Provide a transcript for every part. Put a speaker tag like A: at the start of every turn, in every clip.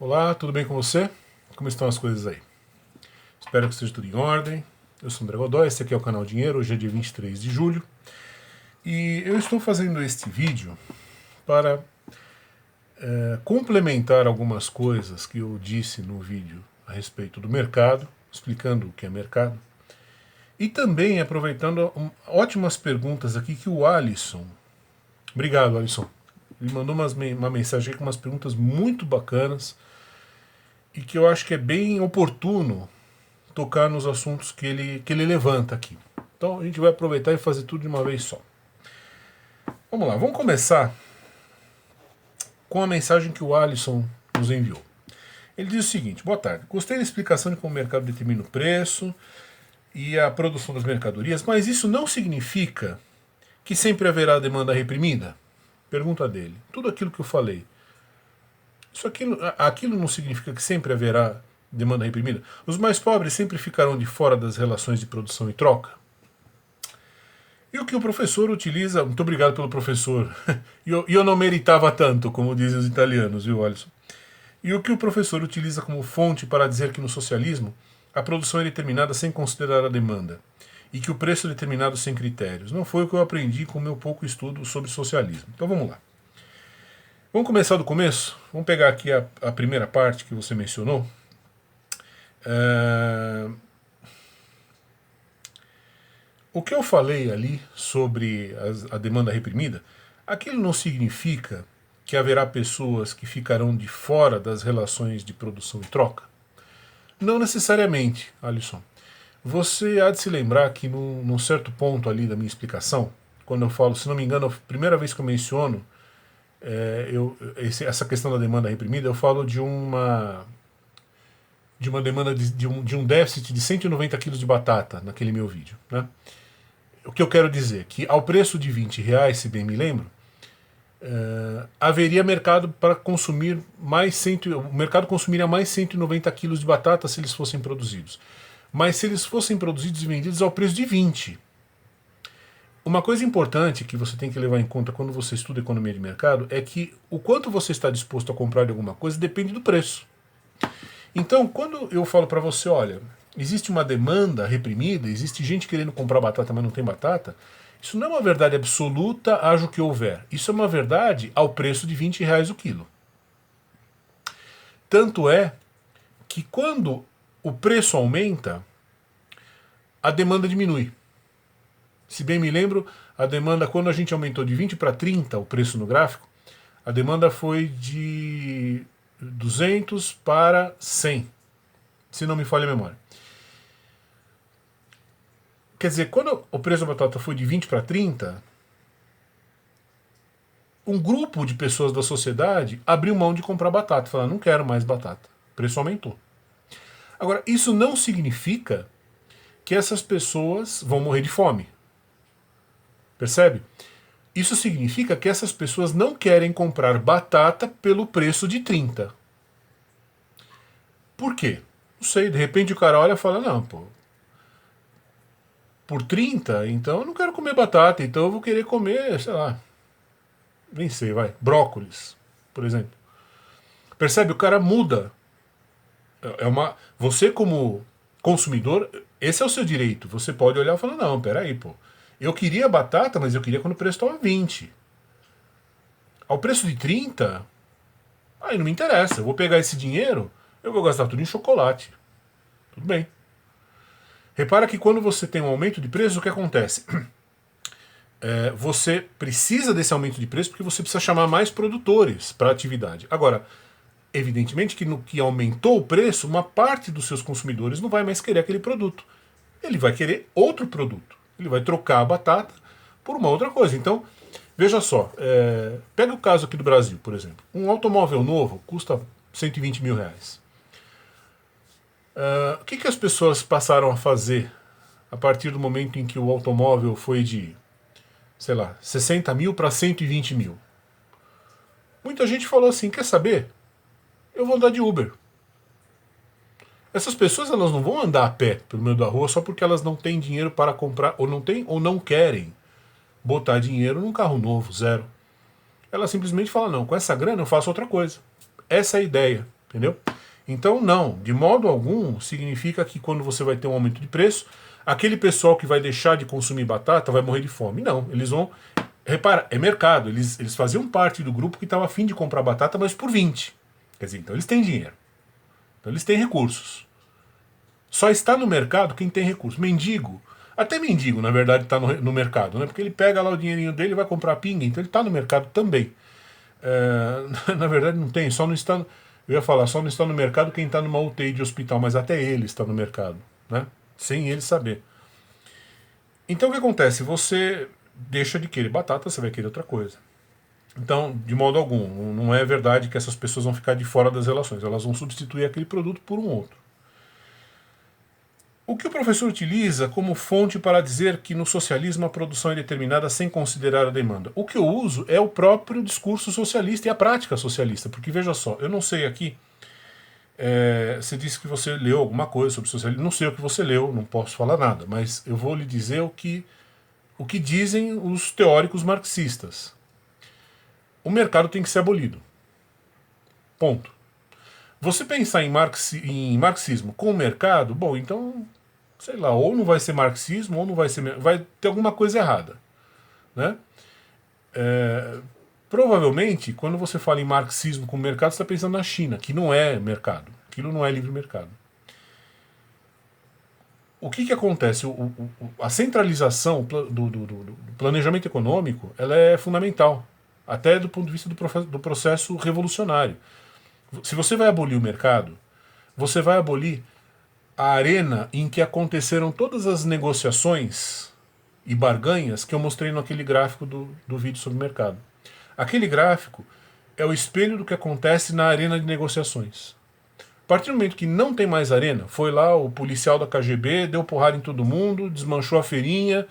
A: Olá, tudo bem com você? Como estão as coisas aí? Espero que esteja tudo em ordem. Eu sou o André Godoy, esse aqui é o canal Dinheiro, hoje é dia 23 de julho. E eu estou fazendo este vídeo para complementar algumas coisas que eu disse no vídeo a respeito do mercado, explicando o que é mercado. E também aproveitando ótimas perguntas aqui que o Alisson... Obrigado, Alisson. Ele mandou uma mensagem aqui com umas perguntas muito bacanas e que eu acho que é bem oportuno tocar nos assuntos que ele levanta aqui. Então a gente vai aproveitar e fazer tudo de uma vez só. Vamos lá, vamos começar com a mensagem que o Alisson nos enviou. Ele diz o seguinte: boa tarde, gostei da explicação de como o mercado determina o preço e a produção das mercadorias, mas isso não significa que sempre haverá demanda reprimida? Pergunta dele. Tudo aquilo que eu falei, aquilo não significa que sempre haverá demanda reprimida? Os mais pobres sempre ficarão de fora das relações de produção e troca? E o que o professor utiliza... Muito obrigado pelo professor. E eu não meritava tanto, como dizem os italianos, viu, Alisson? E o que o professor utiliza como fonte para dizer que no socialismo a produção é determinada sem considerar a demanda e que o preço é determinado sem critérios? Não foi o que eu aprendi com o meu pouco estudo sobre socialismo. Então vamos lá. Vamos começar do começo? Vamos pegar aqui a primeira parte que você mencionou. O que eu falei ali sobre a demanda reprimida, aquilo não significa que haverá pessoas que ficarão de fora das relações de produção e troca? Não necessariamente, Alisson. Você há de se lembrar que num certo ponto ali da minha explicação, quando eu falo, se não me engano, a primeira vez que eu menciono essa questão da demanda reprimida, eu falo de uma demanda de um déficit de 190 quilos de batata naquele meu vídeo, né? O que eu quero dizer é que ao preço de R$ 20, se bem me lembro, haveria mercado para consumir o mercado consumiria mais 190 quilos de batata se eles fossem produzidos. Mas se eles fossem produzidos e vendidos ao preço de 20. Uma coisa importante que você tem que levar em conta quando você estuda economia de mercado é que o quanto você está disposto a comprar de alguma coisa depende do preço. Então, quando eu falo para você, olha, existe uma demanda reprimida, existe gente querendo comprar batata, mas não tem batata, isso não é uma verdade absoluta, haja o que houver. Isso é uma verdade ao preço de R$ 20 o quilo. Tanto é que quando o preço aumenta, a demanda diminui. Se bem me lembro, a demanda, quando a gente aumentou de 20 para 30 o preço no gráfico, a demanda foi de 200 para 100, se não me falha a memória. Quer dizer, quando o preço da batata foi de 20 para 30, um grupo de pessoas da sociedade abriu mão de comprar batata, falaram, não quero mais batata, o preço aumentou. Agora, isso não significa que essas pessoas vão morrer de fome. Percebe? Isso significa que essas pessoas não querem comprar batata pelo preço de 30. Por quê? Não sei, de repente o cara olha e fala, não, pô, por 30, então eu não quero comer batata, então eu vou querer comer, sei lá, nem sei, brócolis, por exemplo. Percebe? O cara muda. Você como consumidor, esse é o seu direito. Você pode olhar e falar, não, peraí, pô, eu queria batata, mas eu queria quando o preço estava 20. Ao preço de 30, aí não me interessa. Eu vou pegar esse dinheiro, eu vou gastar tudo em chocolate. Tudo bem. Repara que quando você tem um aumento de preço, o que acontece? Você precisa desse aumento de preço porque você precisa chamar mais produtores para a atividade. Agora, evidentemente que no que aumentou o preço, uma parte dos seus consumidores não vai mais querer aquele produto. Ele vai querer outro produto. Ele vai trocar a batata por uma outra coisa. Então, veja só, pega o caso aqui do Brasil, por exemplo. Um automóvel novo custa R$ 120 mil. O que as pessoas passaram a fazer a partir do momento em que o automóvel foi de, sei lá, 60 mil para 120 mil? Muita gente falou assim, quer saber? Eu vou andar de Uber. Essas pessoas elas não vão andar a pé pelo meio da rua só porque elas não têm dinheiro para comprar, ou não têm, ou não querem botar dinheiro num carro novo, zero. Ela simplesmente fala, não, com essa grana eu faço outra coisa. Essa é a ideia. Entendeu? Então, não, de modo algum significa que quando você vai ter um aumento de preço, aquele pessoal que vai deixar de consumir batata vai morrer de fome. Não, eles vão. Repara, é mercado. Eles faziam parte do grupo que estava afim de comprar batata, mas por 20. Quer dizer, então eles têm dinheiro. Então eles têm recursos. Só está no mercado quem tem recursos. Mendigo. Até mendigo, na verdade, está no mercado, né? Porque ele pega lá o dinheirinho dele e vai comprar pinga, então ele está no mercado também. Na verdade, não tem, só não está. Eu ia falar, só não está no mercado quem está numa UTI de hospital, mas até ele está no mercado, né? Sem ele saber. Então o que acontece? Você deixa de querer batata, você vai querer outra coisa. Então, de modo algum, não é verdade que essas pessoas vão ficar de fora das relações, elas vão substituir aquele produto por um outro. O que o professor utiliza como fonte para dizer que no socialismo a produção é determinada sem considerar a demanda? O que eu uso é o próprio discurso socialista e a prática socialista, porque veja só, eu não sei aqui, você disse que você leu alguma coisa sobre socialismo, não sei o que você leu, não posso falar nada, mas eu vou lhe dizer o que dizem os teóricos marxistas. O mercado tem que ser abolido. Ponto. Você pensar em marxismo com o mercado, bom, então, sei lá, ou não vai ser marxismo, ou não vai ser. Vai ter alguma coisa errada. Né? Provavelmente, quando você fala em marxismo com o mercado, você está pensando na China, que não é mercado. Aquilo não é livre mercado. O que acontece? A centralização do planejamento econômico ela é fundamental, até do ponto de vista do processo revolucionário. Se você vai abolir o mercado, você vai abolir a arena em que aconteceram todas as negociações e barganhas que eu mostrei naquele gráfico do vídeo sobre o mercado. Aquele gráfico é o espelho do que acontece na arena de negociações. A partir do momento que não tem mais arena, foi lá o policial da KGB, deu porrada em todo mundo, desmanchou a feirinha,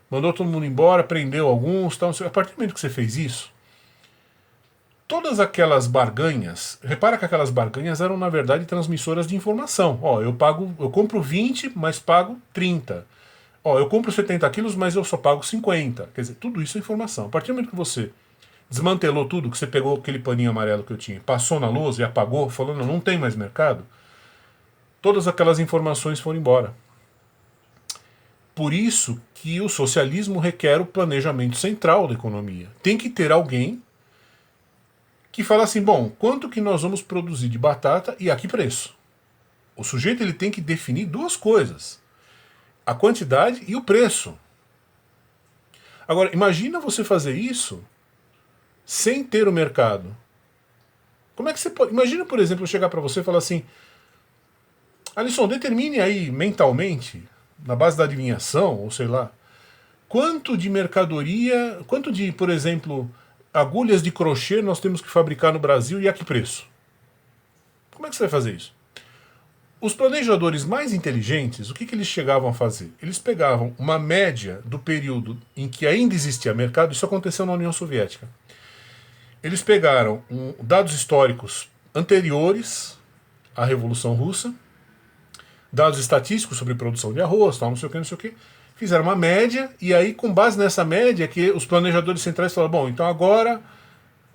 A: mandou todo mundo embora, prendeu alguns, tal, a partir do momento que você fez isso, todas aquelas barganhas, repara que aquelas barganhas eram na verdade transmissoras de informação. Ó, eu compro 20, mas pago 30. Ó, eu compro 70 quilos, mas eu só pago 50. Quer dizer, tudo isso é informação. A partir do momento que você desmantelou tudo, que você pegou aquele paninho amarelo que eu tinha, passou na lousa e apagou, falando não tem mais mercado, todas aquelas informações foram embora. Por isso que o socialismo requer o planejamento central da economia. Tem que ter alguém que fala assim, bom, quanto que nós vamos produzir de batata e a que preço? O sujeito ele tem que definir duas coisas, a quantidade e o preço. Agora, imagina você fazer isso sem ter o mercado. Como é que você pode... Imagina, por exemplo, eu chegar para você e falar assim, Alisson, determine aí mentalmente, na base da adivinhação, ou sei lá, quanto de mercadoria, quanto de, por exemplo, agulhas de crochê nós temos que fabricar no Brasil e a que preço? Como é que você vai fazer isso? Os planejadores mais inteligentes, o que eles chegavam a fazer? Eles pegavam uma média do período em que ainda existia mercado, isso aconteceu na União Soviética. Eles pegaram dados históricos anteriores à Revolução Russa, dados estatísticos sobre produção de arroz, tal, não sei o que, fizeram uma média, e aí, com base nessa média, que os planejadores centrais falaram, bom, então agora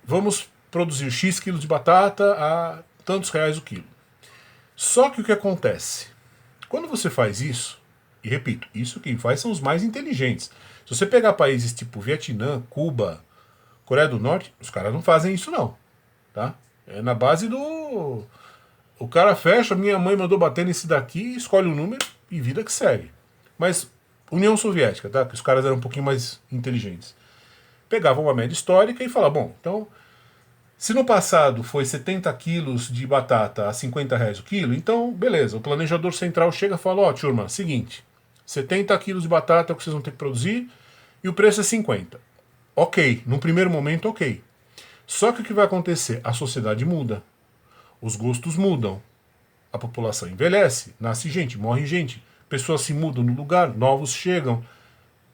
A: vamos produzir X quilos de batata a tantos reais o quilo. Só que o que acontece? Quando você faz isso, e repito, isso quem faz são os mais inteligentes. Se você pegar países tipo Vietnã, Cuba, Coreia do Norte, os caras não fazem isso não. Tá? É na base do... O cara fecha, minha mãe mandou bater nesse daqui, escolhe o número e vida que segue. Mas União Soviética, tá? Que os caras eram um pouquinho mais inteligentes. Pegavam uma média histórica e falavam, bom, então, se no passado foi 70 quilos de batata a 50 reais o quilo, então, beleza, o planejador central chega e fala, ó, turma, seguinte, 70 quilos de batata é o que vocês vão ter que produzir e o preço é 50. Ok, num primeiro momento, ok. Só que o que vai acontecer? A sociedade muda, os gostos mudam, a população envelhece, nasce gente, morre gente, pessoas se mudam no lugar, novos chegam,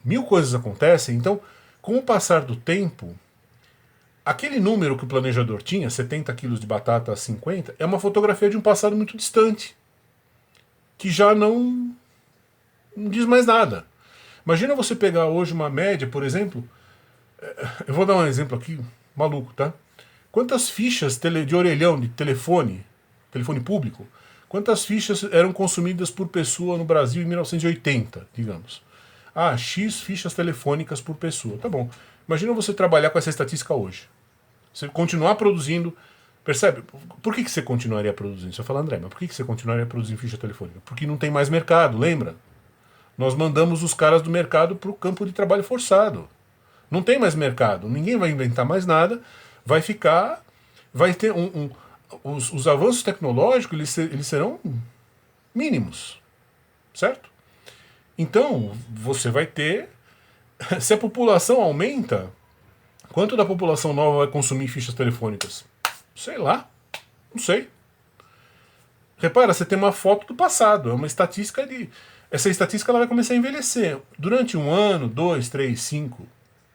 A: mil coisas acontecem. Então, com o passar do tempo, aquele número que o planejador tinha, 70 quilos de batata a 50, é uma fotografia de um passado muito distante, que já não diz mais nada. Imagina você pegar hoje uma média, por exemplo, eu vou dar um exemplo aqui, maluco, tá? Quantas fichas de orelhão de telefone telefone público, quantas fichas eram consumidas por pessoa no Brasil em 1980, digamos. Ah, X fichas telefônicas por pessoa. Tá bom. Imagina você trabalhar com essa estatística hoje. Você continuar produzindo. Percebe? Por que você continuaria produzindo? Você fala, André, mas por que você continuaria produzindo ficha telefônica? Porque não tem mais mercado, lembra? Nós mandamos os caras do mercado para o campo de trabalho forçado. Não tem mais mercado, ninguém vai inventar mais nada, vai ficar. Vai ter os avanços tecnológicos eles serão mínimos. Certo? Então, você vai ter. Se a população aumenta, quanto da população nova vai consumir fichas telefônicas? Sei lá. Não sei. Repara, você tem uma foto do passado. É uma estatística de. Essa estatística ela vai começar a envelhecer. Durante 1 ano, 2, 3, 5,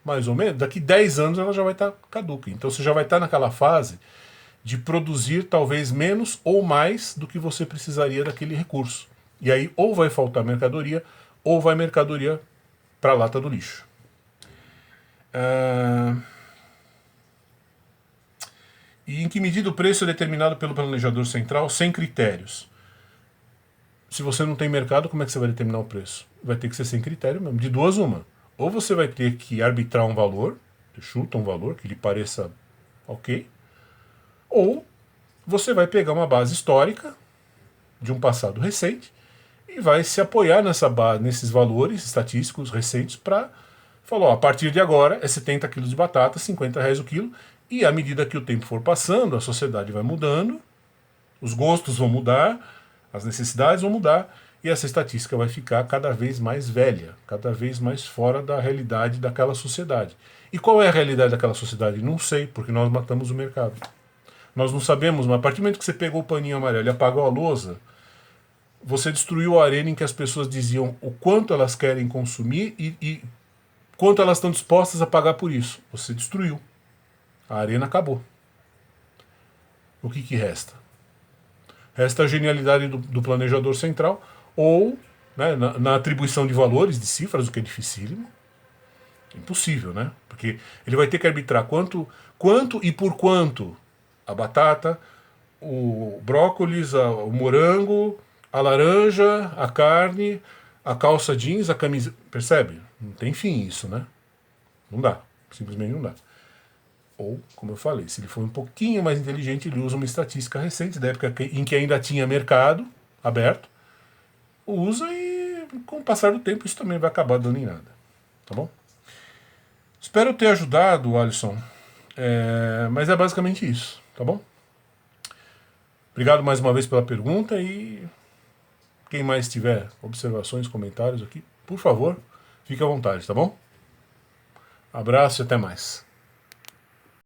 A: mais ou menos, daqui 10 anos ela já vai estar caduca. Então você já vai estar naquela fase de produzir talvez menos ou mais do que você precisaria daquele recurso. E aí ou vai faltar mercadoria, ou vai mercadoria para a lata do lixo. E em que medida o preço é determinado pelo planejador central sem critérios? Se você não tem mercado, como é que você vai determinar o preço? Vai ter que ser sem critério mesmo. De duas, uma. Ou você vai ter que arbitrar um valor, chuta um valor que lhe pareça ok, ou você vai pegar uma base histórica de um passado recente e vai se apoiar nessa base, nesses valores estatísticos recentes para falar, ó, a partir de agora é 70 quilos de batata, R$ 50 o quilo, e à medida que o tempo for passando, a sociedade vai mudando, os gostos vão mudar, as necessidades vão mudar, e essa estatística vai ficar cada vez mais velha, cada vez mais fora da realidade daquela sociedade. E qual é a realidade daquela sociedade? Não sei, porque nós matamos o mercado. Nós não sabemos, mas a partir do momento que você pegou o paninho amarelo e apagou a lousa, você destruiu a arena em que as pessoas diziam o quanto elas querem consumir e quanto elas estão dispostas a pagar por isso. Você destruiu. A arena acabou. O que resta? Resta a genialidade do planejador central ou, né, na atribuição de valores, de cifras, o que é dificílimo. Impossível, né? Porque ele vai ter que arbitrar quanto e por quanto a batata, o brócolis, o morango, a laranja, a carne, a calça jeans, a camisa. Percebe? Não tem fim isso, né? Não dá. Simplesmente não dá. Ou, como eu falei, se ele for um pouquinho mais inteligente, ele usa uma estatística recente, da época em que ainda tinha mercado aberto, usa e, com o passar do tempo, isso também vai acabar dando em nada. Tá bom? Espero ter ajudado, Alisson. Mas é basicamente isso, tá bom? Obrigado mais uma vez pela pergunta e quem mais tiver observações, comentários aqui, por favor, fique à vontade, tá bom? Abraço e até mais.